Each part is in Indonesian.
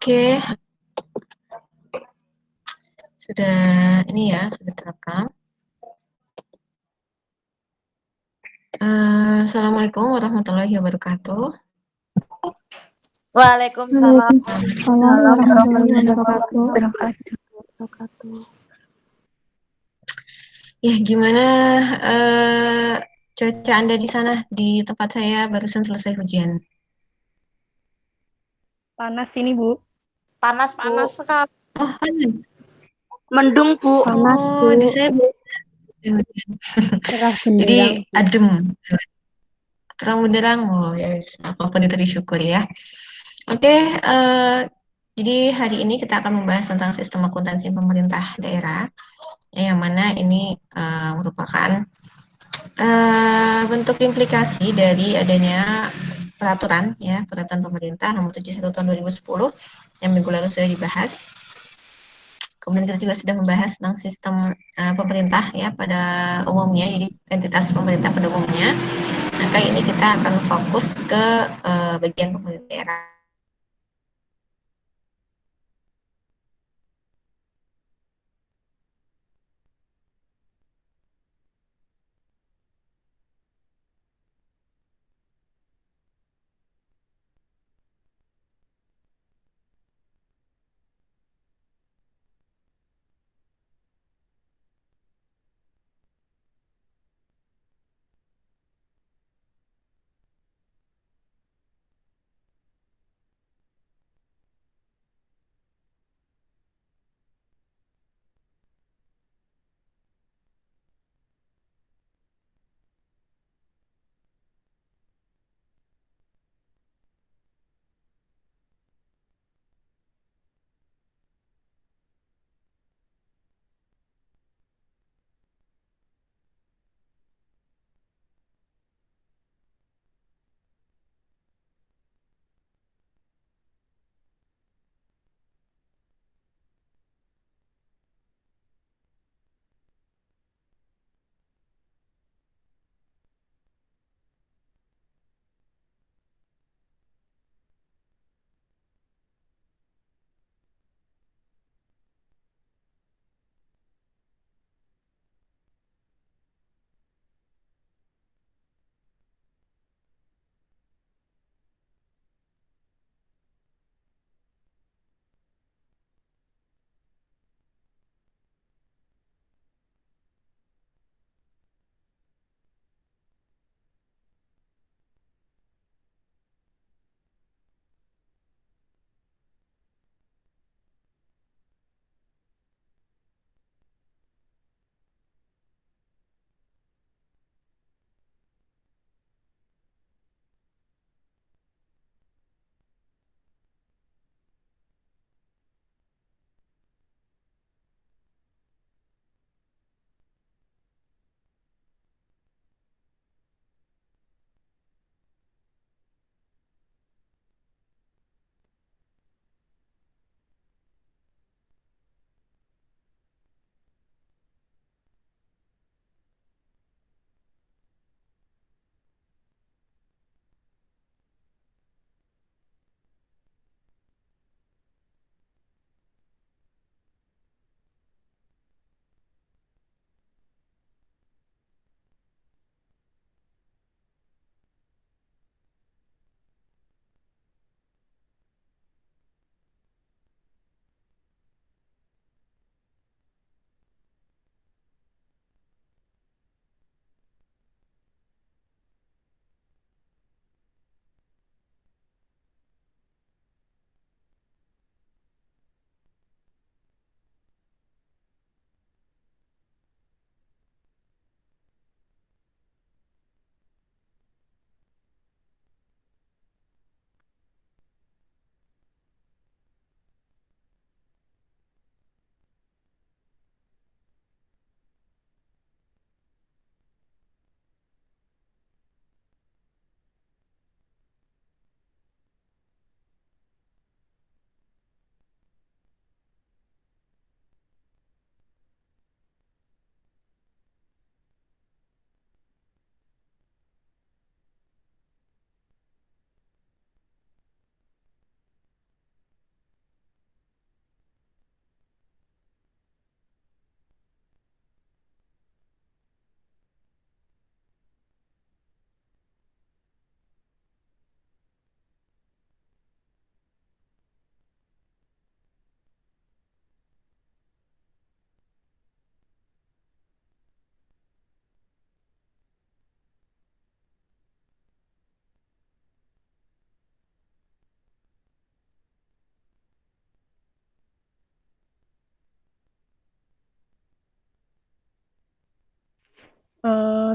Oke, sudah ini ya, sudah terekam. Assalamualaikum warahmatullahi wabarakatuh. Waalaikumsalam warahmatullahi wabarakatuh. Ya, gimana cuaca Anda di sana? Di tempat saya barusan selesai hujan. Panas ini, Bu. Panas sekali. Oh, panas. Mendung, Bu. Panas, Oh, Bu. di saya hujan. Cerah Jadi benderang, Bu. adem. Terang benderang. Oh, ya, apapun itu disyukuri ya. Oke, jadi hari ini kita akan membahas tentang sistem akuntansi pemerintah daerah, yang mana ini merupakan bentuk implikasi dari adanya peraturan pemerintah nomor 71 tahun 2010 yang minggu lalu sudah dibahas. Kemudian kita juga sudah membahas tentang sistem pemerintah ya pada umumnya, jadi entitas pemerintah pada umumnya. Nah, kali ini kita akan fokus ke bagian pemerintah daerah.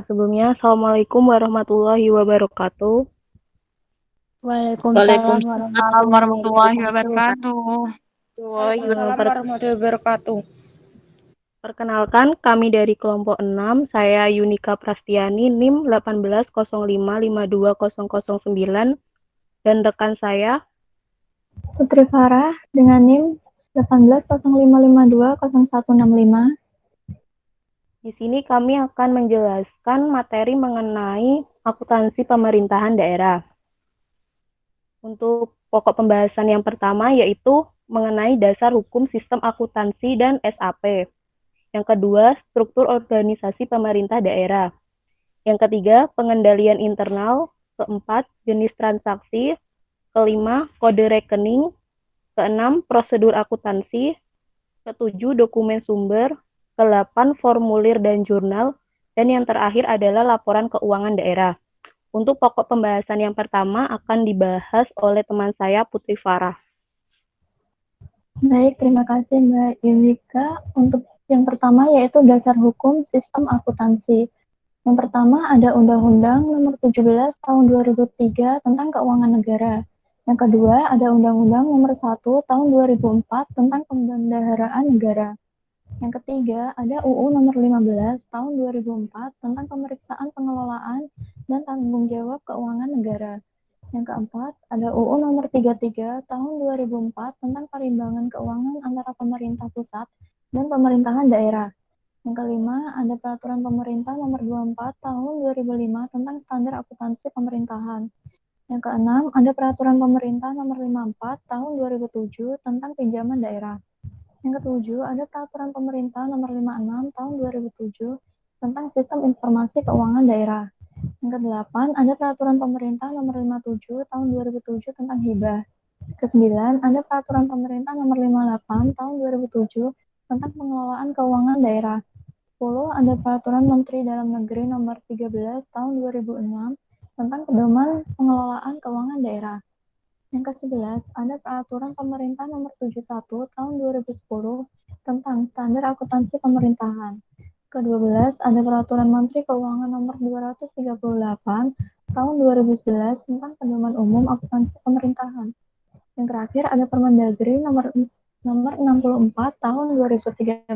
Sebelumnya, Assalamualaikum warahmatullahi wabarakatuh. Waalaikumsalam Waalaikumsalam warahmatullahi wabarakatuh. wabarakatuh. Waalaikumsalam warahmatullahi wabarakatuh. Perkenalkan, kami dari kelompok 6, saya Yunika Prastiani, NIM 1805520009, dan rekan saya, Putri Farah dengan NIM 1805520165. di sini kami akan menjelaskan materi mengenai akuntansi pemerintahan daerah. Untuk pokok pembahasan yang pertama yaitu mengenai dasar hukum sistem akuntansi dan SAP. Yang kedua, struktur organisasi pemerintah daerah. Yang ketiga, pengendalian internal. Keempat, jenis transaksi. Kelima, kode rekening. Keenam, prosedur akuntansi. Ketujuh, dokumen sumber. Kedelapan, formulir dan jurnal. Dan yang terakhir adalah laporan keuangan daerah. Untuk pokok pembahasan yang pertama akan dibahas oleh teman saya, Putri Farah. Baik, terima kasih Mbak Yulika. Untuk yang pertama yaitu dasar hukum sistem akuntansi. Yang pertama ada Undang-Undang Nomor 17 Tahun 2003 tentang Keuangan Negara. Yang kedua ada Undang-Undang Nomor 1 Tahun 2004 tentang Pembendaharaan Negara. Yang ketiga ada UU Nomor 15 Tahun 2004 tentang Pemeriksaan Pengelolaan dan Tanggung Jawab Keuangan Negara. Yang keempat, ada UU Nomor 33 Tahun 2004 tentang Perimbangan Keuangan antara pemerintah pusat dan pemerintahan daerah. Yang kelima, ada Peraturan Pemerintah Nomor 24 Tahun 2005 tentang Standar Akuntansi Pemerintahan. Yang keenam, ada Peraturan Pemerintah Nomor 54 Tahun 2007 tentang Pinjaman Daerah. Yang ketujuh, ada Peraturan Pemerintah Nomor 56 Tahun 2007 tentang Sistem Informasi Keuangan Daerah. Yang kedelapan, ada Peraturan Pemerintah Nomor 57 Tahun 2007 tentang hibah. Kesembilan, ada Peraturan Pemerintah Nomor 58 Tahun 2007 tentang pengelolaan keuangan daerah. 10, ada Peraturan Menteri Dalam Negeri Nomor 13 Tahun 2006 tentang pedoman pengelolaan keuangan daerah. Yang ke-11, ada Peraturan Pemerintah Nomor 71 Tahun 2010 tentang Standar Akuntansi Pemerintahan. Ke-12, ada Peraturan Menteri Keuangan Nomor 238 Tahun 2011 tentang Pedoman Umum Akuntansi Pemerintahan. Yang terakhir, ada Permendagri Nomor 64 Tahun 2013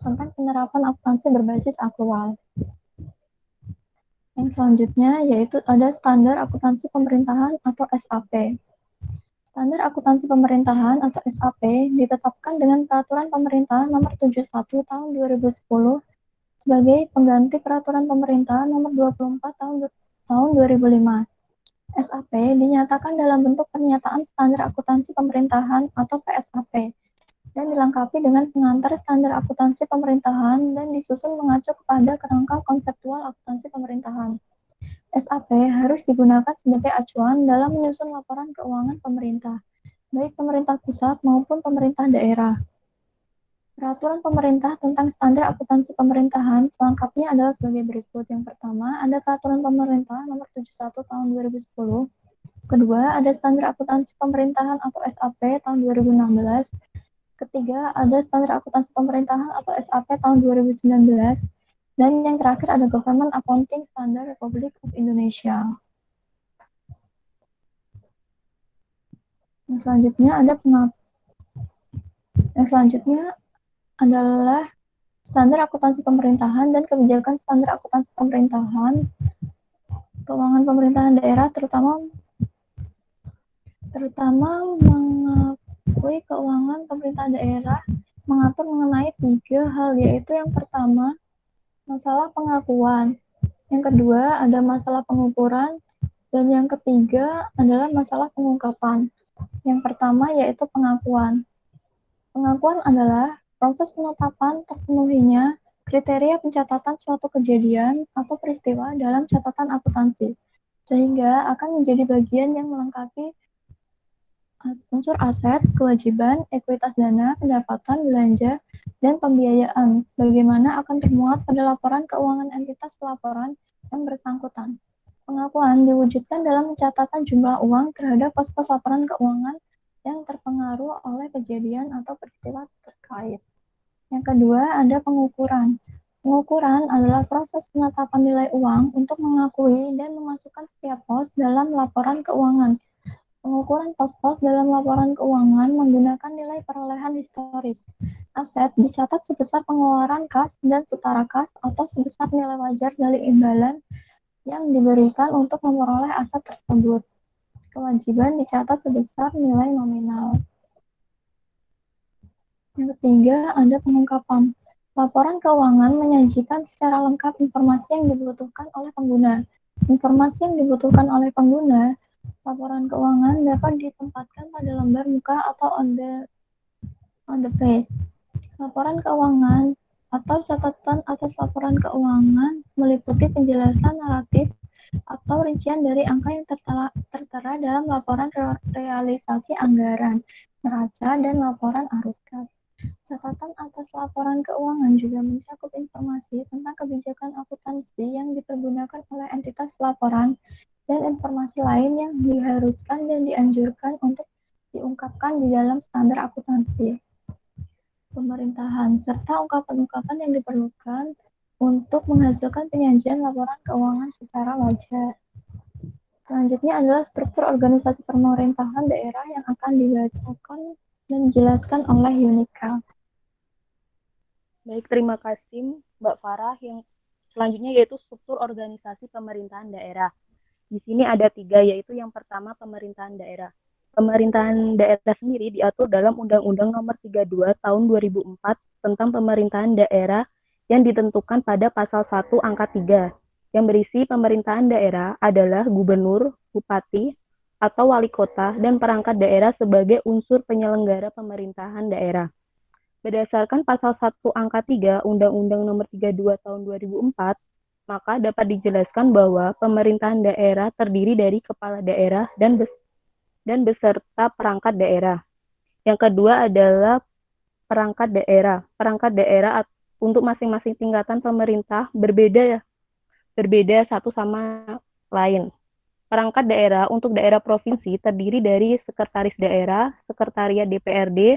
tentang penerapan akuntansi berbasis akrual. Yang selanjutnya yaitu ada Standar Akuntansi Pemerintahan atau SAP. Standar Akuntansi Pemerintahan atau SAP ditetapkan dengan Peraturan Pemerintah Nomor 71 Tahun 2010 sebagai pengganti Peraturan Pemerintah Nomor 24 Tahun 2005. SAP dinyatakan dalam bentuk Pernyataan Standar Akuntansi Pemerintahan atau PSAP dan dilengkapi dengan pengantar standar akuntansi pemerintahan dan disusun mengacu kepada kerangka konseptual akuntansi pemerintahan. SAP harus digunakan sebagai acuan dalam menyusun laporan keuangan pemerintah, baik pemerintah pusat maupun pemerintah daerah. Peraturan pemerintah tentang standar akuntansi pemerintahan selengkapnya adalah sebagai berikut. Yang pertama, ada Peraturan Pemerintah Nomor 71 Tahun 2010. Kedua, ada Standar Akuntansi Pemerintahan atau SAP tahun 2016. Ketiga, ada Standar Akuntansi Pemerintahan atau SAP tahun 2019. Dan yang terakhir ada Government Accounting Standard Republic of Indonesia. Yang selanjutnya adalah Standar Akuntansi Pemerintahan dan Kebijakan Standar Akuntansi Pemerintahan Keuangan Pemerintahan Daerah terutama mengakui keuangan pemerintah daerah mengatur mengenai 3 hal, yaitu yang pertama masalah pengakuan, yang kedua ada masalah pengukuran, dan yang ketiga adalah masalah pengungkapan. Yang pertama yaitu pengakuan. Pengakuan adalah proses penetapan terpenuhinya kriteria pencatatan suatu kejadian atau peristiwa dalam catatan akuntansi, sehingga akan menjadi bagian yang melengkapi unsur aset, kewajiban, ekuitas dana, pendapatan, belanja, dan pembiayaan, sebagaimana akan termuat pada laporan keuangan entitas pelaporan yang bersangkutan. Pengakuan diwujudkan dalam pencatatan jumlah uang terhadap pos-pos laporan keuangan yang terpengaruh oleh kejadian atau peristiwa terkait. Yang kedua, ada pengukuran. Pengukuran adalah proses penetapan nilai uang untuk mengakui dan memasukkan setiap pos dalam laporan keuangan. Pengukuran pos-pos dalam laporan keuangan menggunakan nilai perolehan historis. Aset dicatat sebesar pengeluaran kas dan setara kas atau sebesar nilai wajar dari imbalan yang diberikan untuk memperoleh aset tersebut. Kewajiban dicatat sebesar nilai nominal. Yang ketiga, ada pengungkapan. Laporan keuangan menyajikan secara lengkap informasi yang dibutuhkan oleh pengguna. Informasi yang dibutuhkan oleh pengguna, laporan keuangan dapat ditempatkan pada lembar muka atau on the page. Laporan keuangan atau catatan atas laporan keuangan meliputi penjelasan naratif atau rincian dari angka yang tertera dalam laporan realisasi anggaran, neraca, dan laporan arus kas. Catatan atas laporan keuangan juga mencakup informasi tentang kebijakan akuntansi yang dipergunakan oleh entitas pelaporan dan informasi lain yang diharuskan dan dianjurkan untuk diungkapkan di dalam standar akuntansi pemerintahan, serta ungkapan-ungkapan yang diperlukan untuk menghasilkan penyajian laporan keuangan secara wajar. Selanjutnya adalah struktur organisasi pemerintahan daerah yang akan dibacakan dan dijelaskan oleh Yunika. Baik, terima kasih Mbak Farah. Yang selanjutnya yaitu struktur organisasi pemerintahan daerah. Di sini ada 3, yaitu yang pertama pemerintahan daerah. Pemerintahan daerah sendiri diatur dalam Undang-Undang Nomor 32 Tahun 2004 tentang pemerintahan daerah yang ditentukan pada pasal 1 angka 3, yang berisi pemerintahan daerah adalah gubernur, bupati, atau wali kota, dan perangkat daerah sebagai unsur penyelenggara pemerintahan daerah. Berdasarkan pasal 1 angka 3 Undang-Undang Nomor 32 Tahun 2004, maka dapat dijelaskan bahwa pemerintahan daerah terdiri dari kepala daerah dan beserta perangkat daerah. Yang kedua adalah perangkat daerah. Perangkat daerah untuk masing-masing tingkatan pemerintah berbeda satu sama lain. Perangkat daerah untuk daerah provinsi terdiri dari sekretaris daerah, sekretariat DPRD,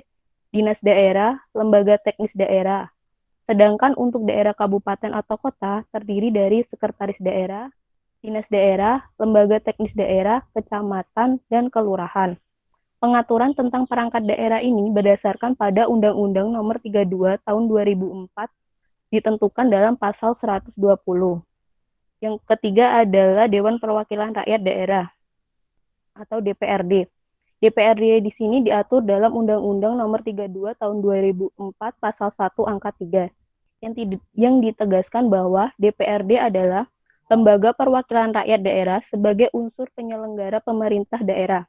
dinas daerah, lembaga teknis daerah. Sedangkan untuk daerah kabupaten atau kota terdiri dari sekretaris daerah, dinas daerah, lembaga teknis daerah, kecamatan, dan kelurahan. Pengaturan tentang perangkat daerah ini berdasarkan pada Undang-Undang Nomor 32 Tahun 2004 ditentukan dalam pasal 120. Yang ketiga adalah Dewan Perwakilan Rakyat Daerah atau DPRD. DPRD di sini diatur dalam Undang-Undang Nomor 32 Tahun 2004 Pasal 1 Angka 3 yang ditegaskan bahwa DPRD adalah lembaga perwakilan rakyat daerah sebagai unsur penyelenggara pemerintah daerah.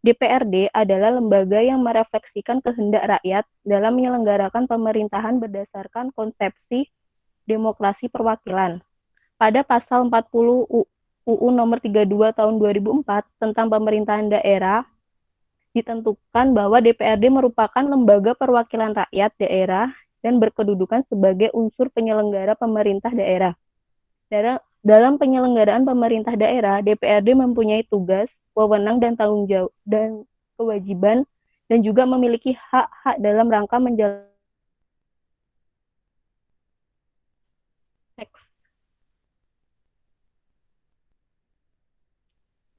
DPRD adalah lembaga yang merefleksikan kehendak rakyat dalam menyelenggarakan pemerintahan berdasarkan konsepsi demokrasi perwakilan. Pada pasal 40 UU Nomor 32 Tahun 2004 tentang pemerintahan daerah ditentukan bahwa DPRD merupakan lembaga perwakilan rakyat daerah dan berkedudukan sebagai unsur penyelenggara pemerintah daerah. Dalam penyelenggaraan pemerintah daerah, DPRD mempunyai tugas, wewenang, dan tanggung jawab dan kewajiban, dan juga memiliki hak-hak dalam rangka menjalankan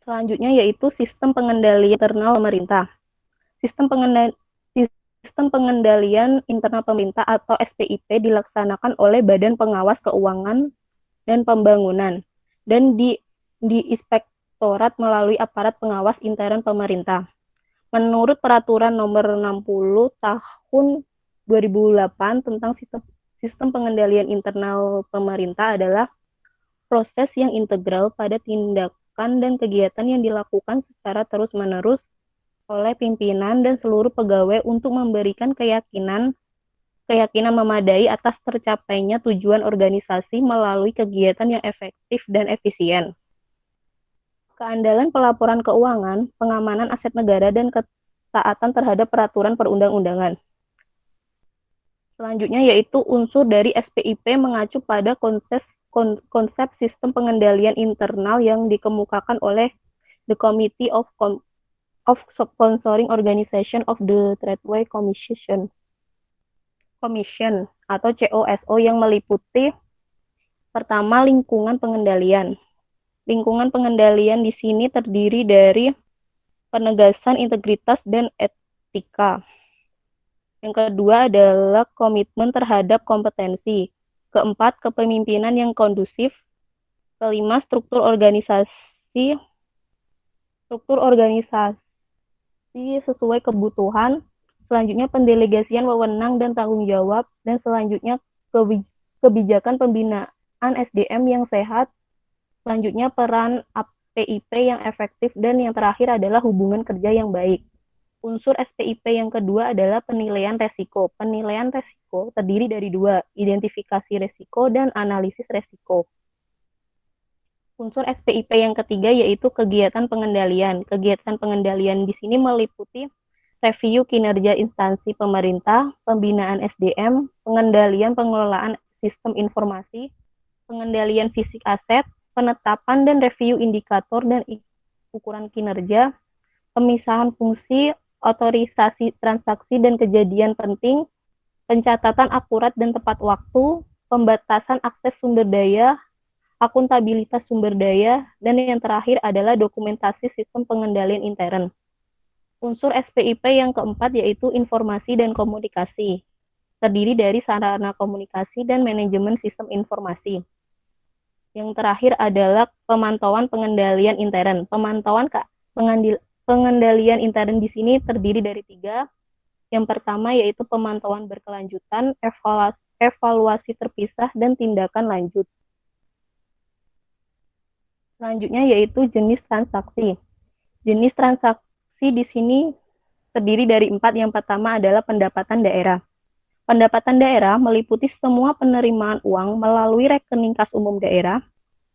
selanjutnya yaitu sistem pengendalian internal pemerintah. Sistem pengendalian internal pemerintah atau SPIP dilaksanakan oleh Badan Pengawas Keuangan dan Pembangunan dan di inspektorat melalui aparat pengawas intern pemerintah. Menurut Peraturan Nomor 60 Tahun 2008 tentang sistem pengendalian internal pemerintah adalah proses yang integral pada tindakan dan kegiatan yang dilakukan secara terus-menerus oleh pimpinan dan seluruh pegawai untuk memberikan keyakinan memadai atas tercapainya tujuan organisasi melalui kegiatan yang efektif dan efisien. Keandalan pelaporan keuangan, pengamanan aset negara, dan ketaatan terhadap peraturan perundang-undangan. Selanjutnya yaitu unsur dari SPIP mengacu pada konsep sistem pengendalian internal yang dikemukakan oleh The Committee of Sponsoring Organization of the Tradeway Commission. Commission atau COSO yang meliputi pertama lingkungan pengendalian. Lingkungan pengendalian di sini terdiri dari penegasan integritas dan etika. Yang kedua adalah komitmen terhadap kompetensi. Keempat, kepemimpinan yang kondusif. Kelima, struktur organisasi sesuai kebutuhan. Selanjutnya, pendelegasian wewenang dan tanggung jawab. Dan selanjutnya, kebijakan pembinaan SDM yang sehat. Selanjutnya, peran PIP yang efektif. Dan yang terakhir adalah hubungan kerja yang baik. Unsur SPIP yang kedua adalah penilaian resiko. Penilaian resiko terdiri dari dua, identifikasi resiko dan analisis resiko. Unsur SPIP yang ketiga yaitu kegiatan pengendalian. Kegiatan pengendalian di sini meliputi review kinerja instansi pemerintah, pembinaan SDM, pengendalian pengelolaan sistem informasi, pengendalian fisik aset, penetapan dan review indikator dan ukuran kinerja, pemisahan fungsi, otorisasi transaksi dan kejadian penting, pencatatan akurat dan tepat waktu, pembatasan akses sumber daya, akuntabilitas sumber daya, dan yang terakhir adalah dokumentasi sistem pengendalian intern. Unsur SPIP yang keempat yaitu informasi dan komunikasi, terdiri dari sarana komunikasi dan manajemen sistem informasi. Yang terakhir adalah pemantauan pengendalian intern. Pengendalian intern di sini terdiri dari tiga. Yang pertama yaitu pemantauan berkelanjutan, evaluasi terpisah, dan tindakan lanjut. Selanjutnya yaitu jenis transaksi. Jenis transaksi di sini terdiri dari 4. Yang pertama adalah pendapatan daerah. Pendapatan daerah meliputi semua penerimaan uang melalui rekening kas umum daerah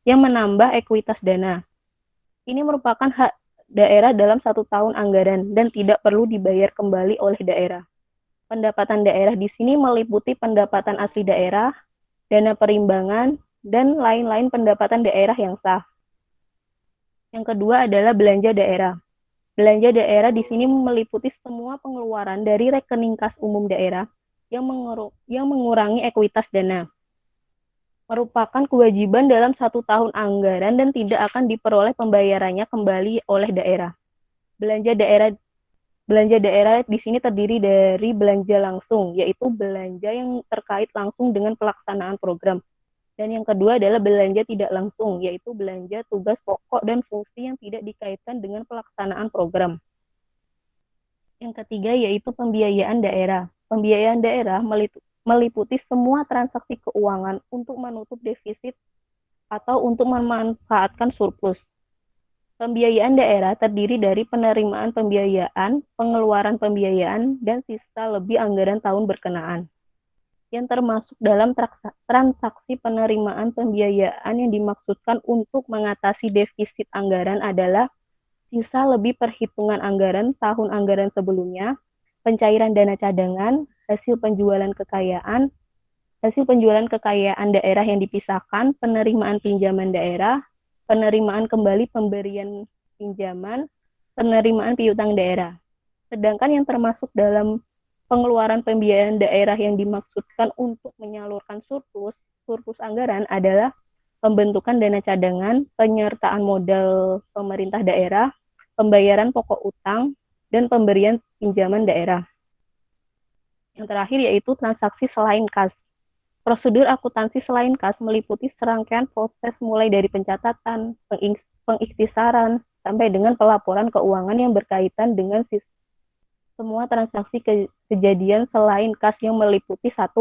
yang menambah ekuitas dana. Ini merupakan hak daerah dalam 1 tahun anggaran dan tidak perlu dibayar kembali oleh daerah. Pendapatan daerah di sini meliputi pendapatan asli daerah, dana perimbangan, dan lain-lain pendapatan daerah yang sah. Yang kedua adalah belanja daerah. Belanja daerah di sini meliputi semua pengeluaran dari rekening kas umum daerah yang mengurangi ekuitas dana. Merupakan kewajiban dalam 1 tahun anggaran dan tidak akan diperoleh pembayarannya kembali oleh daerah. Belanja daerah di sini terdiri dari belanja langsung, yaitu belanja yang terkait langsung dengan pelaksanaan program. Dan yang kedua adalah belanja tidak langsung, yaitu belanja tugas pokok dan fungsi yang tidak dikaitkan dengan pelaksanaan program. Yang ketiga yaitu pembiayaan daerah. Pembiayaan daerah meliputi semua transaksi keuangan untuk menutup defisit atau untuk memanfaatkan surplus. Pembiayaan daerah terdiri dari penerimaan pembiayaan, pengeluaran pembiayaan, dan sisa lebih anggaran tahun berkenaan. Yang termasuk dalam transaksi penerimaan pembiayaan yang dimaksudkan untuk mengatasi defisit anggaran adalah sisa lebih perhitungan anggaran tahun anggaran sebelumnya, pencairan dana cadangan, hasil penjualan kekayaan daerah yang dipisahkan, penerimaan pinjaman daerah, penerimaan kembali pemberian pinjaman, penerimaan piutang daerah. Sedangkan yang termasuk dalam pengeluaran pembiayaan daerah yang dimaksudkan untuk menyalurkan surplus anggaran adalah pembentukan dana cadangan, penyertaan modal pemerintah daerah, pembayaran pokok utang, dan pemberian pinjaman daerah. Yang terakhir yaitu transaksi selain kas. Prosedur akuntansi selain kas meliputi serangkaian proses mulai dari pencatatan, pengikhtisaran, sampai dengan pelaporan keuangan yang berkaitan dengan semua transaksi kejadian selain kas yang meliputi 1.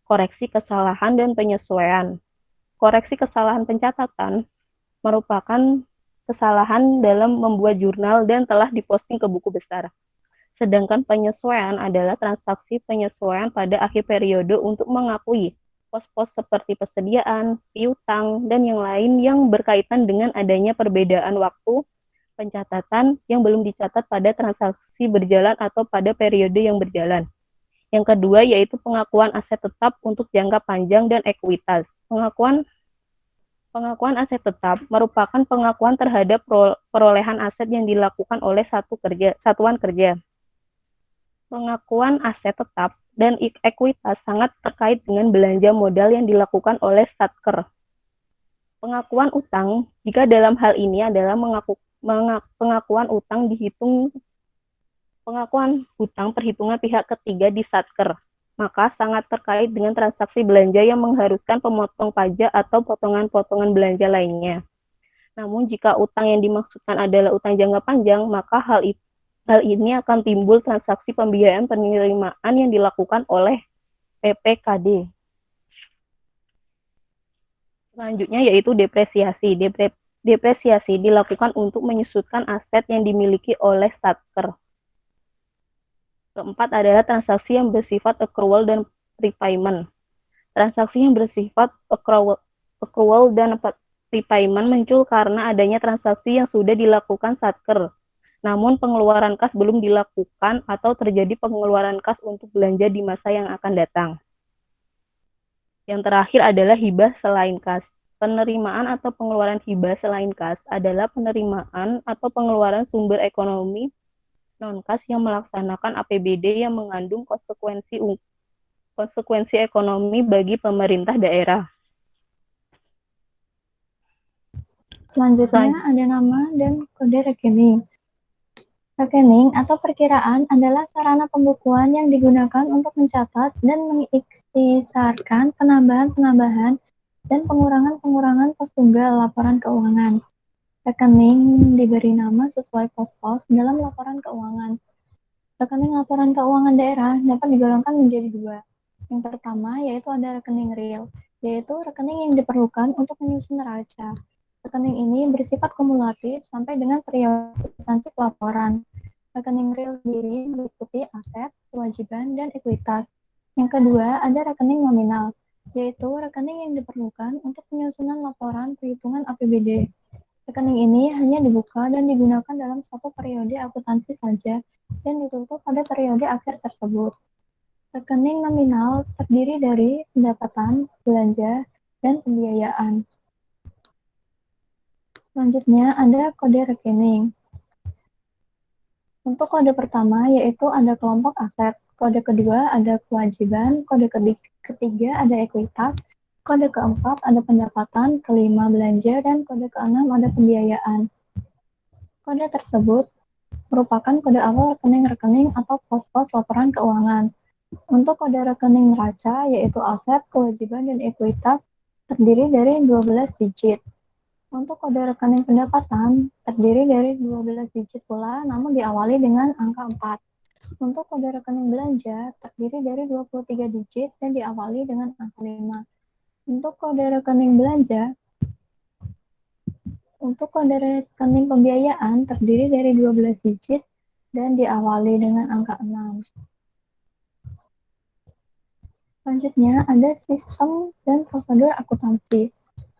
Koreksi kesalahan dan penyesuaian. Koreksi kesalahan pencatatan merupakan kesalahan dalam membuat jurnal dan telah diposting ke buku besar. Sedangkan penyesuaian adalah transaksi penyesuaian pada akhir periode untuk mengakui pos-pos seperti persediaan, piutang, dan yang lain yang berkaitan dengan adanya perbedaan waktu pencatatan yang belum dicatat pada transaksi berjalan atau pada periode yang berjalan. Yang kedua yaitu pengakuan aset tetap untuk jangka panjang dan ekuitas. Pengakuan aset tetap merupakan pengakuan terhadap perolehan aset yang dilakukan oleh satuan kerja. Pengakuan aset tetap dan ekuitas sangat terkait dengan belanja modal yang dilakukan oleh Satker. Pengakuan utang, jika dalam hal ini adalah pengakuan utang perhitungan pihak ketiga di Satker, maka sangat terkait dengan transaksi belanja yang mengharuskan pemotong pajak atau potongan-potongan belanja lainnya. Namun jika utang yang dimaksudkan adalah utang jangka panjang, maka hal ini akan timbul transaksi pembiayaan penerimaan yang dilakukan oleh PPKD. Selanjutnya yaitu depresiasi. Depresiasi dilakukan untuk menyusutkan aset yang dimiliki oleh Satker. Keempat adalah transaksi yang bersifat accrual dan prepayment. Transaksi yang bersifat accrual dan prepayment muncul karena adanya transaksi yang sudah dilakukan Satker, namun pengeluaran kas belum dilakukan atau terjadi pengeluaran kas untuk belanja di masa yang akan datang. Yang terakhir adalah hibah selain kas. Penerimaan atau pengeluaran hibah selain kas adalah penerimaan atau pengeluaran sumber ekonomi non-kas yang melaksanakan APBD yang mengandung konsekuensi ekonomi bagi pemerintah daerah. Selanjutnya ada nama dan kode rekening. Rekening atau perkiraan adalah sarana pembukuan yang digunakan untuk mencatat dan mengikhtisarkan penambahan-penambahan dan pengurangan-pengurangan pos tunggal laporan keuangan. Rekening diberi nama sesuai pos-pos dalam laporan keuangan. Rekening laporan keuangan daerah dapat digolongkan menjadi dua. Yang pertama yaitu ada rekening real, yaitu rekening yang diperlukan untuk menyusun neraca. Rekening ini bersifat kumulatif sampai dengan periode akuntansi pelaporan. Rekening real sendiri meliputi aset, kewajiban, dan ekuitas. Yang kedua, ada rekening nominal, yaitu rekening yang diperlukan untuk penyusunan laporan perhitungan APBD. Rekening ini hanya dibuka dan digunakan dalam satu periode akuntansi saja dan ditutup pada periode akhir tersebut. Rekening nominal terdiri dari pendapatan, belanja, dan pembiayaan. Selanjutnya ada kode rekening. Untuk kode pertama yaitu ada kelompok aset, kode kedua ada kewajiban, kode ketiga ada ekuitas, kode keempat ada pendapatan, kelima belanja, dan kode keenam ada pembiayaan. Kode tersebut merupakan kode awal rekening-rekening atau pos-pos laporan keuangan. Untuk kode rekening neraca yaitu aset, kewajiban, dan ekuitas terdiri dari 12 digit. Untuk kode rekening pendapatan terdiri dari 12 digit pula, namun diawali dengan angka 4. Untuk kode rekening belanja terdiri dari 23 digit dan diawali dengan angka 5. Untuk kode rekening pembiayaan terdiri dari 12 digit dan diawali dengan angka 6. Selanjutnya ada sistem dan prosedur akuntansi.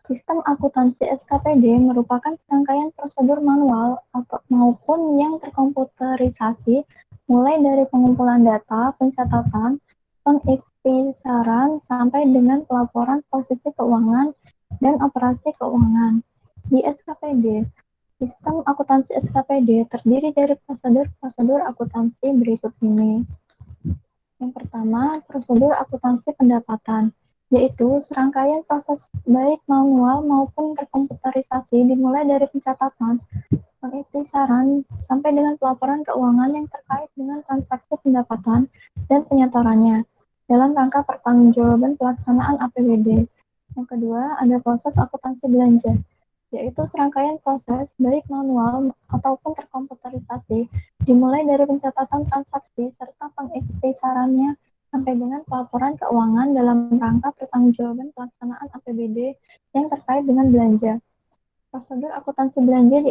Sistem akuntansi SKPD merupakan serangkaian prosedur manual maupun yang terkomputerisasi mulai dari pengumpulan data, pencatatan, pengikhtisaran, sampai dengan pelaporan posisi keuangan dan operasi keuangan. Di SKPD, sistem akuntansi SKPD terdiri dari prosedur-prosedur akuntansi berikut ini. Yang pertama, prosedur akuntansi pendapatan, yaitu serangkaian proses baik manual maupun terkomputerisasi dimulai dari pencatatan, pengikhtisaran, sampai dengan pelaporan keuangan yang terkait dengan transaksi pendapatan dan penyetorannya dalam rangka pertanggungjawaban pelaksanaan APBD. Yang kedua, ada proses akuntansi belanja, yaitu serangkaian proses baik manual ataupun terkomputerisasi dimulai dari pencatatan transaksi serta pengikhtisarannya sampai dengan pelaporan keuangan dalam rangka pertanggungjawaban pelaksanaan APBD yang terkait dengan belanja. Prosedur akuntansi belanja di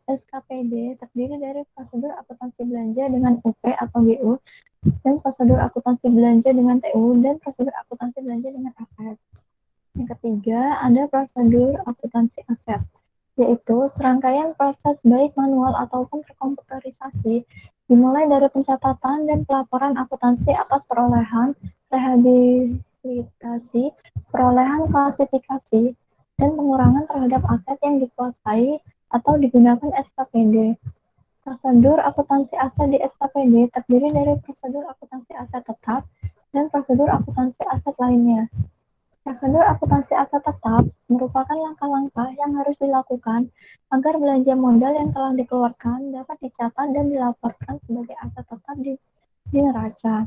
SKPD terdiri dari prosedur akuntansi belanja dengan UP atau GU, dan prosedur akuntansi belanja dengan TU, dan prosedur akuntansi belanja dengan AS. Yang ketiga, ada prosedur akuntansi aset, yaitu serangkaian proses baik manual ataupun terkomputerisasi dimulai dari pencatatan dan pelaporan akuntansi atas perolehan, rehabilitasi, perolehan klasifikasi, dan pengurangan terhadap aset yang dikuasai atau digunakan SKPD. Prosedur akuntansi aset di SKPD terdiri dari prosedur akuntansi aset tetap, dan prosedur akuntansi aset lainnya. Prosedur akuntansi aset tetap merupakan langkah-langkah yang harus dilakukan agar belanja modal yang telah dikeluarkan dapat dicatat dan dilaporkan sebagai aset tetap di neraca.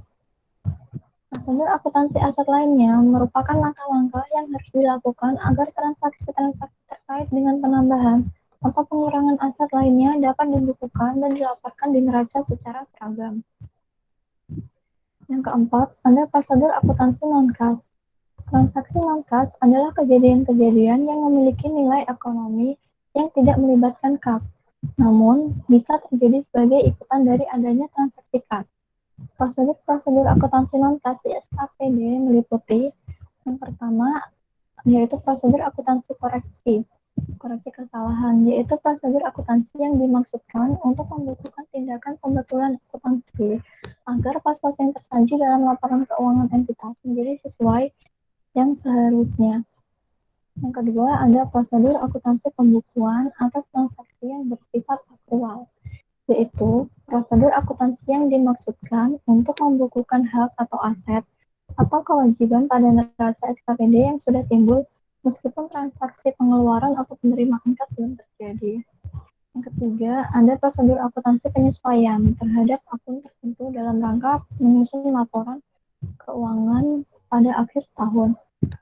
Prosedur akuntansi aset lainnya merupakan langkah-langkah yang harus dilakukan agar transaksi-transaksi terkait dengan penambahan atau pengurangan aset lainnya dapat dibukukan dan dilaporkan di neraca secara seragam. Yang keempat, ada prosedur akuntansi non-kas. Transaksi non-kas adalah kejadian-kejadian yang memiliki nilai ekonomi yang tidak melibatkan kas, namun bisa terjadi sebagai ikutan dari adanya transaksi kas. Prosedur-prosedur akuntansi non-kas di SKPD meliputi yang pertama, yaitu prosedur akuntansi koreksi kesalahan, yaitu prosedur akuntansi yang dimaksudkan untuk membukukan tindakan pembetulan akuntansi agar pos-pos yang tersaji dalam laporan keuangan entitas menjadi sesuai yang seharusnya. Yang kedua, ada prosedur akuntansi pembukuan atas transaksi yang bersifat akrual, yaitu prosedur akuntansi yang dimaksudkan untuk membukukan hak atau aset atau kewajiban pada neraca SKPD yang sudah timbul meskipun transaksi pengeluaran atau penerimaan kas belum terjadi. Yang ketiga, ada prosedur akuntansi penyesuaian terhadap akun tertentu dalam rangka menyusun laporan keuangan pada akhir tahun,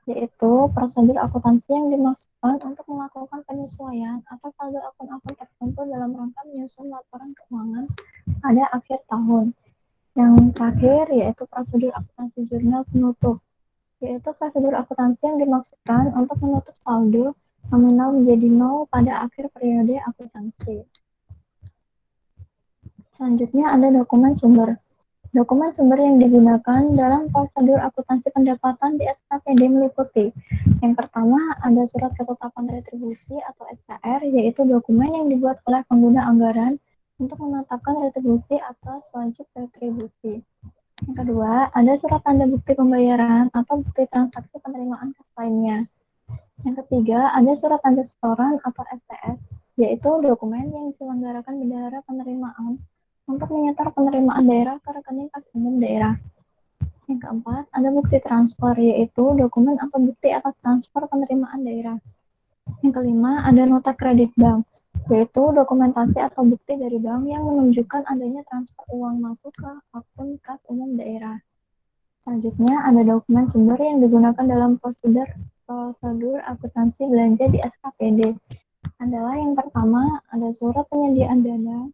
yaitu prosedur akuntansi yang dimaksudkan untuk melakukan penyesuaian atas saldo akun-akun tertentu dalam rangka menyusun laporan keuangan pada akhir tahun. Yang terakhir, yaitu prosedur akuntansi jurnal penutup, yaitu prosedur akuntansi yang dimaksudkan untuk menutup saldo nominal menjadi nol pada akhir periode akuntansi. Selanjutnya ada dokumen sumber. Dokumen sumber yang digunakan dalam prosedur akuntansi pendapatan di SKPD meliputi yang pertama, ada surat ketetapan retribusi atau SKR, yaitu dokumen yang dibuat oleh pengguna anggaran untuk menetapkan retribusi atas wajib retribusi. Yang kedua, ada surat tanda bukti pembayaran atau bukti transaksi penerimaan kas lainnya. Yang ketiga, ada surat tanda setoran atau STS, yaitu dokumen yang diselenggarakan bendahara penerimaan untuk menyetor penerimaan daerah ke rekening kas umum daerah. Yang keempat, ada bukti transfer, yaitu dokumen atau bukti atas transfer penerimaan daerah. Yang kelima, ada nota kredit bank, yaitu dokumentasi atau bukti dari bank yang menunjukkan adanya transfer uang masuk ke akun kas umum daerah. Selanjutnya, ada dokumen sumber yang digunakan dalam prosedur akuntansi belanja di SKPD. Adalah yang pertama, ada surat penyediaan dana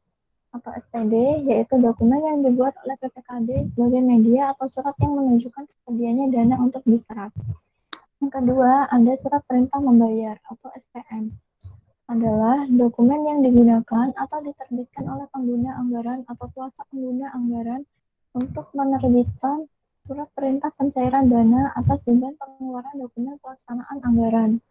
atau SPD, yaitu dokumen yang dibuat oleh PPKD sebagai media atau surat yang menunjukkan tersedianya dana untuk diserap. Yang kedua, ada surat perintah membayar atau SPM. Adalah dokumen yang digunakan atau diterbitkan oleh pengguna anggaran atau kuasa pengguna anggaran untuk menerbitkan surat perintah pencairan dana atas beban pengeluaran dokumen pelaksanaan anggaran.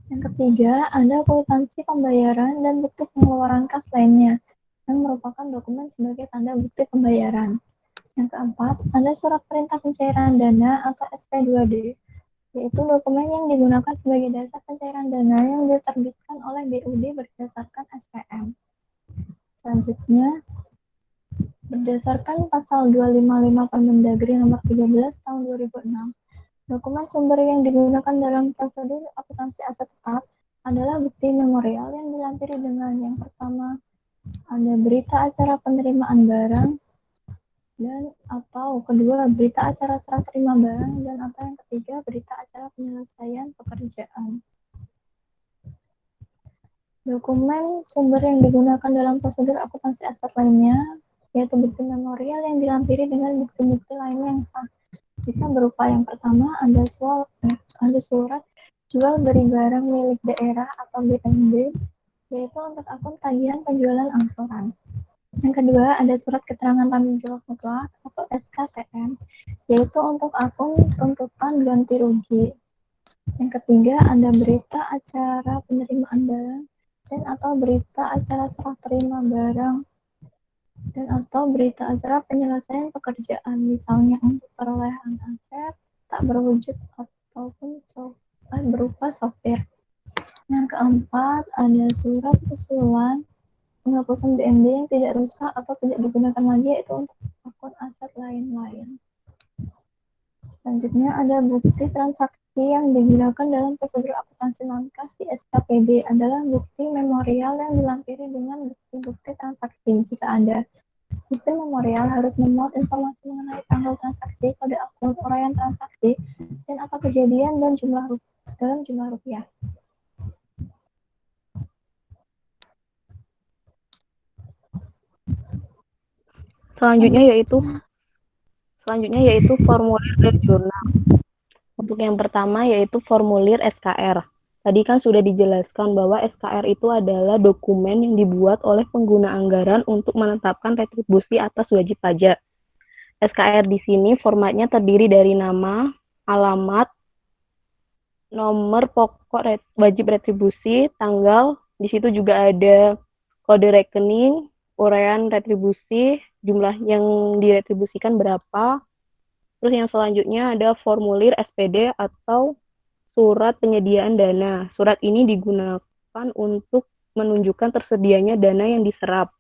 Yang ketiga, ada kwitansi pembayaran dan bukti pengeluaran kas lainnya, yang merupakan dokumen sebagai tanda bukti pembayaran. Yang keempat, ada surat perintah pencairan dana atau SP2D, yaitu dokumen yang digunakan sebagai dasar pencairan dana yang diterbitkan oleh BUD berdasarkan SPM. Selanjutnya, berdasarkan pasal 255 Permendagri nomor 13 tahun 2006, dokumen sumber yang digunakan dalam prosedur akuntansi aset tetap adalah bukti memorial yang dilampiri dengan yang pertama, ada berita acara penerimaan barang, dan atau kedua, berita acara serah terima barang, dan atau yang ketiga, berita acara penyelesaian pekerjaan. Dokumen sumber yang digunakan dalam prosedur akuntansi aset lainnya, yaitu bukti memorial yang dilampiri dengan bukti-bukti lainnya yang sah. Bisa berupa yang pertama, ada surat jual beli barang milik daerah atau BMB, yaitu untuk akun tagihan penjualan angsuran. Yang kedua, ada surat keterangan tanggung jawab mutlak atau SKTM, yaitu untuk akun tuntutan ganti rugi. Yang ketiga, ada berita acara penerimaan barang dan atau berita acara serah terima barang dan atau berita acara penyelesaian pekerjaan, misalnya untuk perolehan aset tak berwujud ataupun berupa sopir. Yang keempat, ada surat usulan penghapusan BMB yang tidak rusak atau tidak digunakan lagi, yaitu untuk akun aset lain-lain. Selanjutnya ada bukti transaksi yang digunakan dalam prosedur akuntansi non-kas di SKPD adalah bukti memorial yang dilampiri dengan bukti-bukti transaksi jika ada. Bukti memorial harus memuat informasi mengenai tanggal transaksi, kode akun, uraian transaksi, dan apa kejadian dan dalam jumlah rupiah. Selanjutnya yaitu formulir dan jurnal. Untuk yang pertama yaitu formulir SKR. Tadi kan sudah dijelaskan bahwa SKR itu adalah dokumen yang dibuat oleh pengguna anggaran untuk menetapkan retribusi atas wajib pajak. SKR di sini formatnya terdiri dari nama, alamat, nomor pokok wajib retribusi, tanggal, di situ juga ada kode rekening, uraian retribusi, jumlah yang diretribusikan berapa. Terus yang selanjutnya ada formulir SPD atau surat penyediaan dana. Surat ini digunakan untuk menunjukkan tersedianya dana yang diserap.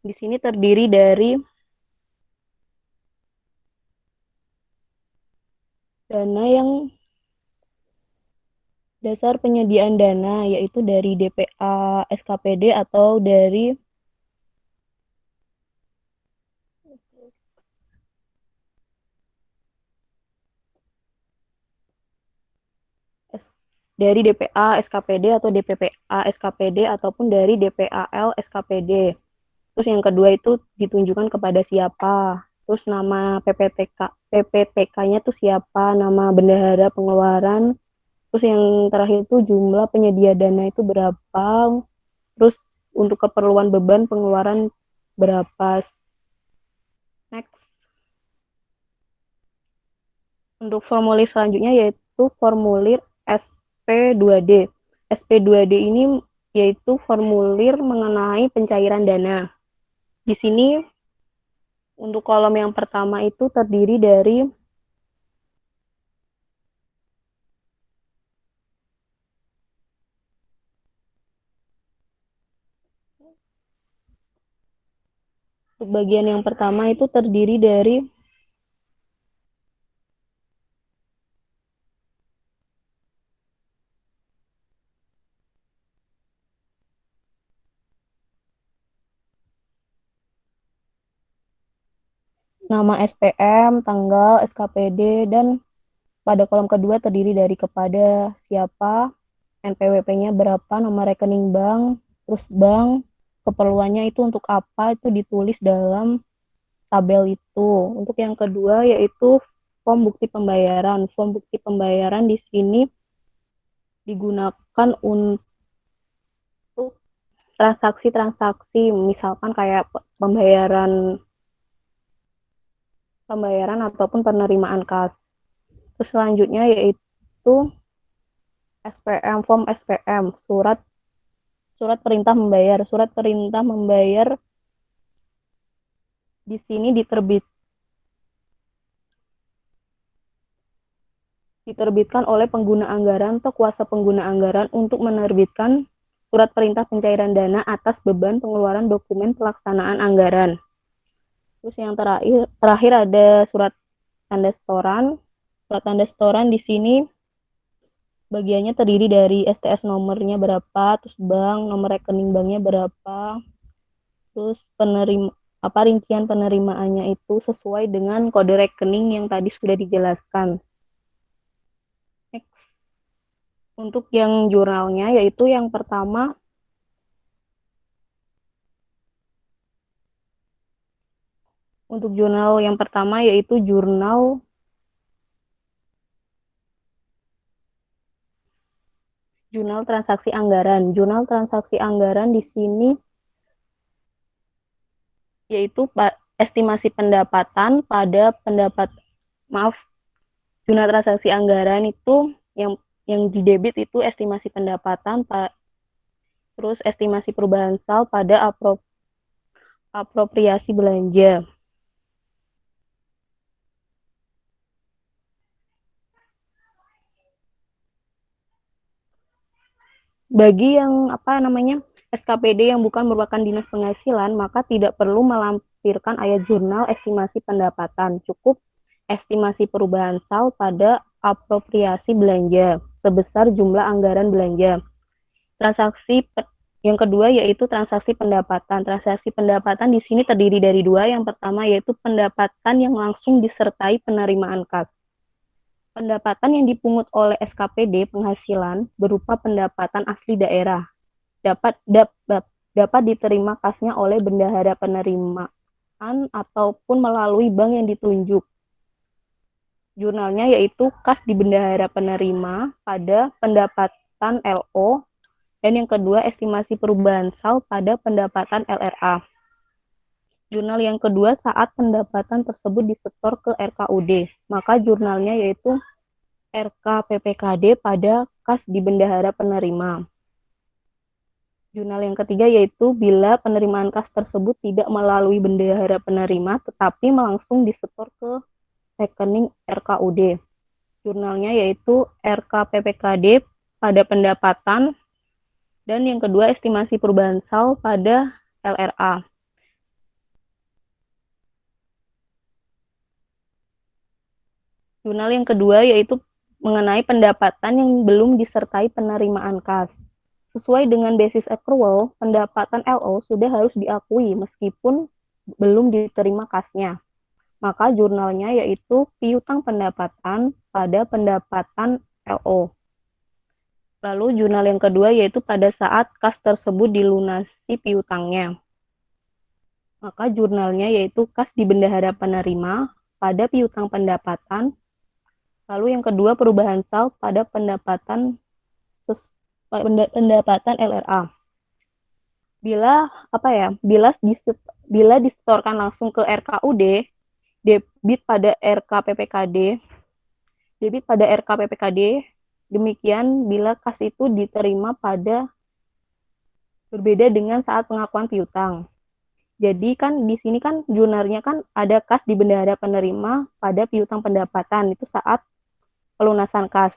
Di sini terdiri dari dana yang dasar penyediaan dana, yaitu dari DPA SKPD atau dari DPA SKPD atau DPPA SKPD ataupun dari DPAL SKPD. Terus yang kedua itu ditunjukkan kepada siapa. Terus nama PPTK-nya tuh siapa, nama bendahara pengeluaran. Terus yang terakhir itu jumlah penyedia dana itu berapa. Terus untuk keperluan beban pengeluaran berapa. Next. Untuk formulir selanjutnya yaitu formulir SP2D. SP2D ini yaitu formulir mengenai pencairan dana. Di sini untuk kolom yang pertama itu terdiri dari untuk bagian yang pertama itu terdiri dari nama SPM, tanggal, SKPD, dan pada kolom kedua terdiri dari kepada siapa, NPWP-nya berapa, nomor rekening bank, terus bank, keperluannya itu untuk apa, itu ditulis dalam tabel itu. Untuk yang kedua yaitu form bukti pembayaran. Form bukti pembayaran di sini digunakan untuk transaksi-transaksi, misalkan kayak pembayaran ataupun penerimaan kas. Terus selanjutnya yaitu SPM, form SPM, surat perintah membayar. Surat perintah membayar di sini diterbitkan oleh pengguna anggaran atau kuasa pengguna anggaran untuk menerbitkan surat perintah pencairan dana atas beban pengeluaran dokumen pelaksanaan anggaran. Terus yang terakhir ada surat tanda setoran. Surat tanda setoran di sini bagiannya terdiri dari STS nomornya berapa, terus bank, nomor rekening banknya berapa, terus rincian penerimaannya itu sesuai dengan kode rekening yang tadi sudah dijelaskan. Next. Untuk yang jurnalnya yaitu yang pertama yaitu jurnal transaksi anggaran. Jurnal transaksi anggaran di sini yaitu estimasi pendapatan jurnal transaksi anggaran itu yang didebit itu estimasi pendapatan, terus estimasi perubahan sal pada apropriasi belanja. Bagi yang SKPD yang bukan merupakan dinas penghasilan, maka tidak perlu melampirkan ayat jurnal estimasi pendapatan. Cukup estimasi perubahan SAL pada apropriasi belanja sebesar jumlah anggaran belanja. Yang kedua yaitu transaksi pendapatan. Transaksi pendapatan di sini terdiri dari dua. Yang pertama yaitu pendapatan yang langsung disertai penerimaan kas. Pendapatan yang dipungut oleh SKPD penghasilan berupa pendapatan asli daerah dapat diterima kasnya oleh bendahara penerimaan ataupun melalui bank yang ditunjuk. Jurnalnya yaitu kas di bendahara penerima pada pendapatan LO, dan yang kedua estimasi perubahan SAL pada pendapatan LRA. Jurnal yang kedua saat pendapatan tersebut disetor ke RKUD, maka jurnalnya yaitu RKPPKD pada kas di bendahara penerima. Jurnal yang ketiga yaitu bila penerimaan kas tersebut tidak melalui bendahara penerima tetapi langsung disetor ke rekening RKUD. Jurnalnya yaitu RKPPKD pada pendapatan, dan yang kedua estimasi perubahan SAL pada LRA. Jurnal yang kedua yaitu mengenai pendapatan yang belum disertai penerimaan kas. Sesuai dengan basis accrual, pendapatan LO sudah harus diakui meskipun belum diterima kasnya. Maka jurnalnya yaitu piutang pendapatan pada pendapatan LO. Lalu jurnal yang kedua yaitu pada saat kas tersebut dilunasi piutangnya. Maka jurnalnya yaitu kas di bendahara penerima pada piutang pendapatan. Lalu yang kedua perubahan SAL pada pendapatan LRA. Bila disetorkan langsung ke RKUD, debit pada RKPPKD, demikian bila kas itu diterima pada berbeda dengan saat pengakuan piutang. Jadi kan di sini kan jurnalnya kan ada kas di bendahara penerima pada piutang pendapatan, itu saat pelunasan kas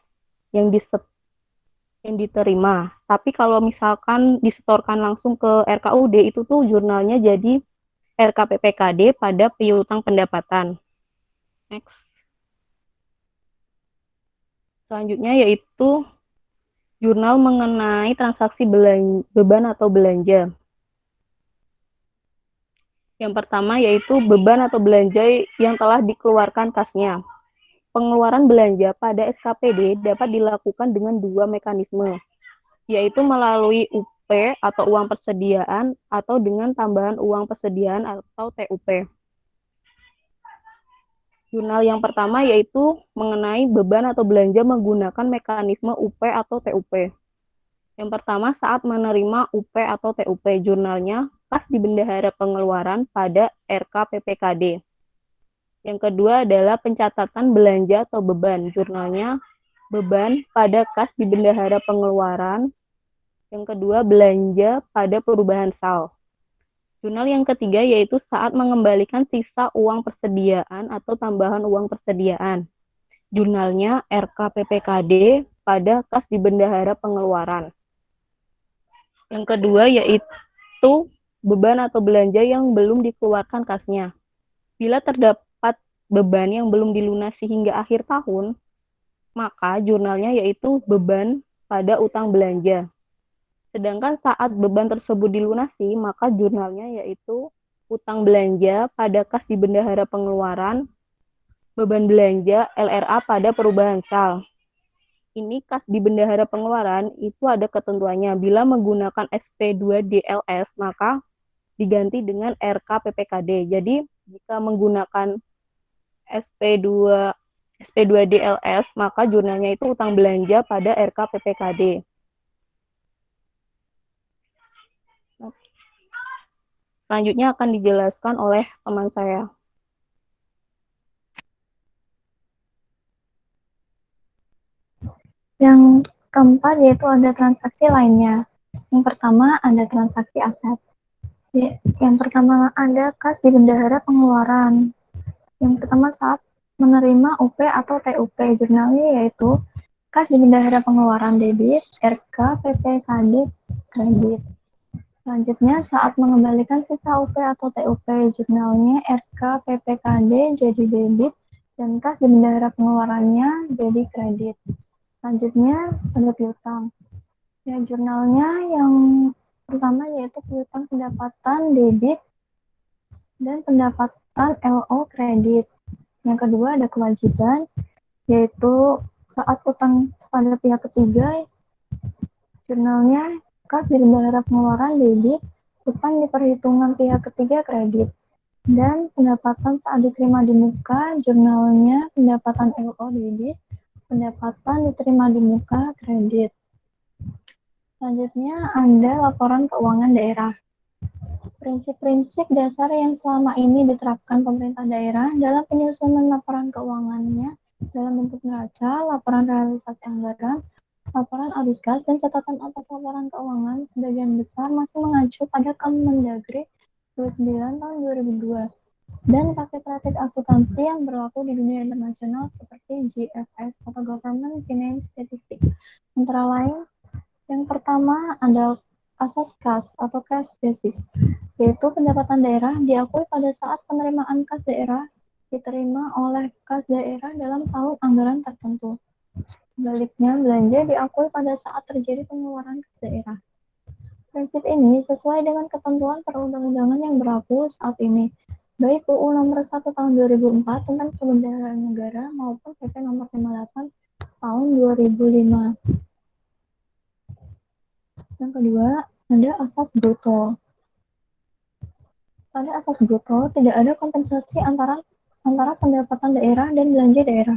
yang diterima. Tapi kalau misalkan disetorkan langsung ke RKUD, itu tuh jurnalnya jadi RKPPKD pada piutang pendapatan. Next. Selanjutnya yaitu jurnal mengenai transaksi beban atau belanja. Yang pertama yaitu beban atau belanja yang telah dikeluarkan kasnya. Pengeluaran belanja pada SKPD dapat dilakukan dengan dua mekanisme, yaitu melalui UP atau uang persediaan atau dengan tambahan uang persediaan atau TUP. Jurnal yang pertama yaitu mengenai beban atau belanja menggunakan mekanisme UP atau TUP. Yang pertama saat menerima UP atau TUP, jurnalnya kas di bendahara pengeluaran pada RKPPKD. Yang kedua adalah pencatatan belanja atau beban, jurnalnya beban pada kas di bendahara pengeluaran. Yang kedua belanja pada perubahan SAL. Jurnal yang ketiga yaitu saat mengembalikan sisa uang persediaan atau tambahan uang persediaan. Jurnalnya RKPPKD pada kas di bendahara pengeluaran. Yang kedua yaitu beban atau belanja yang belum dikeluarkan kasnya. Bila terdapat beban yang belum dilunasi hingga akhir tahun, maka jurnalnya yaitu beban pada utang belanja. Sedangkan saat beban tersebut dilunasi, maka jurnalnya yaitu utang belanja pada kas di bendahara pengeluaran, beban belanja LRA pada perubahan SAL. Ini kas di bendahara pengeluaran itu ada ketentuannya. Bila menggunakan SP2DLS, maka diganti dengan RKPPKD. Jadi, jika menggunakan SP2DLS, maka jurnalnya itu utang belanja pada RKPPKD. Selanjutnya akan dijelaskan oleh teman saya. Yang keempat yaitu ada transaksi lainnya. Yang pertama ada transaksi aset. Yang pertama ada kas di bendahara pengeluaran. Yang pertama saat menerima UP atau TUP, jurnalnya yaitu kas di bendahara pengeluaran debit, RKPPKD kredit. Selanjutnya saat mengembalikan sisa UP atau TUP, jurnalnya RKPPKD jadi debit, dan kas di bendahara pengeluarannya jadi kredit. Selanjutnya ada piutang. Ya, jurnalnya yang pertama yaitu piutang pendapatan debit dan pendapatan LO kredit. Yang kedua ada kewajiban, yaitu saat utang pada pihak ketiga, jurnalnya kas di bendahara pengeluaran debit, utang di perhitungan pihak ketiga kredit. Dan pendapatan saat diterima di muka, jurnalnya pendapatan LO debit, pendapatan diterima di muka kredit. Selanjutnya ada laporan keuangan daerah. Prinsip-prinsip dasar yang selama ini diterapkan pemerintah daerah dalam penyusunan laporan keuangannya dalam bentuk neraca, laporan realisasi anggaran, laporan arus kas, dan catatan atas laporan keuangan sebagian besar masih mengacu pada Kemendagri 29 tahun 2002 dan praktik-praktik akuntansi yang berlaku di dunia internasional seperti GFS atau Government Finance Statistics. Antara lain, yang pertama ada asas kas atau cash basis, yaitu pendapatan daerah diakui pada saat penerimaan kas daerah diterima oleh kas daerah dalam tahun anggaran tertentu. Sebaliknya, belanja diakui pada saat terjadi pengeluaran kas daerah. Prinsip ini sesuai dengan ketentuan perundang-undangan yang berlaku saat ini, baik UU Nomor 1 Tahun 2004 tentang Perbendaharaan Negara maupun PP Nomor 58 Tahun 2005. Yang kedua, ada asas bruto. Pada asas bruto, tidak ada kompensasi antara pendapatan daerah dan belanja daerah.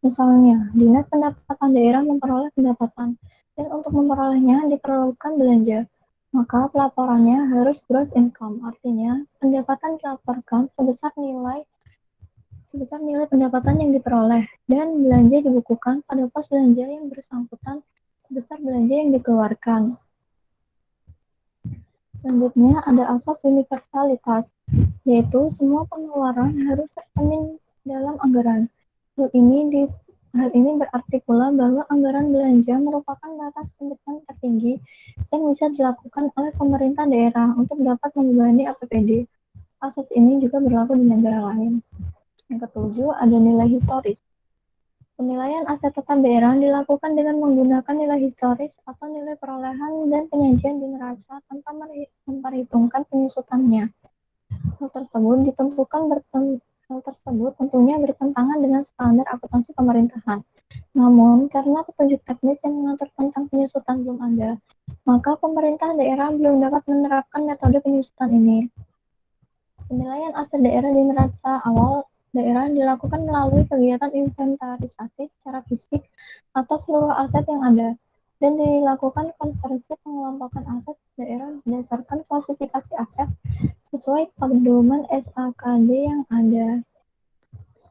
Misalnya, Dinas Pendapatan Daerah memperoleh pendapatan, dan untuk memperolehnya diperlukan belanja. Maka pelaporannya harus gross income, artinya pendapatan dilaporkan sebesar nilai pendapatan yang diperoleh, dan belanja dibukukan pada pos belanja yang bersangkutan sebesar belanja yang dikeluarkan. Selanjutnya ada asas universalitas, yaitu semua pengeluaran harus tercermin dalam anggaran. Hal ini berarti pula bahwa anggaran belanja merupakan batas komitmen tertinggi yang bisa dilakukan oleh pemerintah daerah untuk dapat membebani APBD. Asas ini juga berlaku di negara lain. Yang ketujuh, ada nilai historis. Penilaian aset tetap daerah dilakukan dengan menggunakan nilai historis atau nilai perolehan dan penyajian di neraca tanpa memperhitungkan penyusutannya. Hal tersebut tentunya bertentangan dengan standar akuntansi pemerintahan. Namun, karena petunjuk teknis yang mengatur tentang penyusutan belum ada, maka pemerintah daerah belum dapat menerapkan metode penyusutan ini. Penilaian aset daerah di neraca awal daerah dilakukan melalui kegiatan inventarisasi secara fisik atas seluruh aset yang ada, dan dilakukan konversi pengelompokan aset daerah berdasarkan klasifikasi aset sesuai pedoman SAKD yang ada.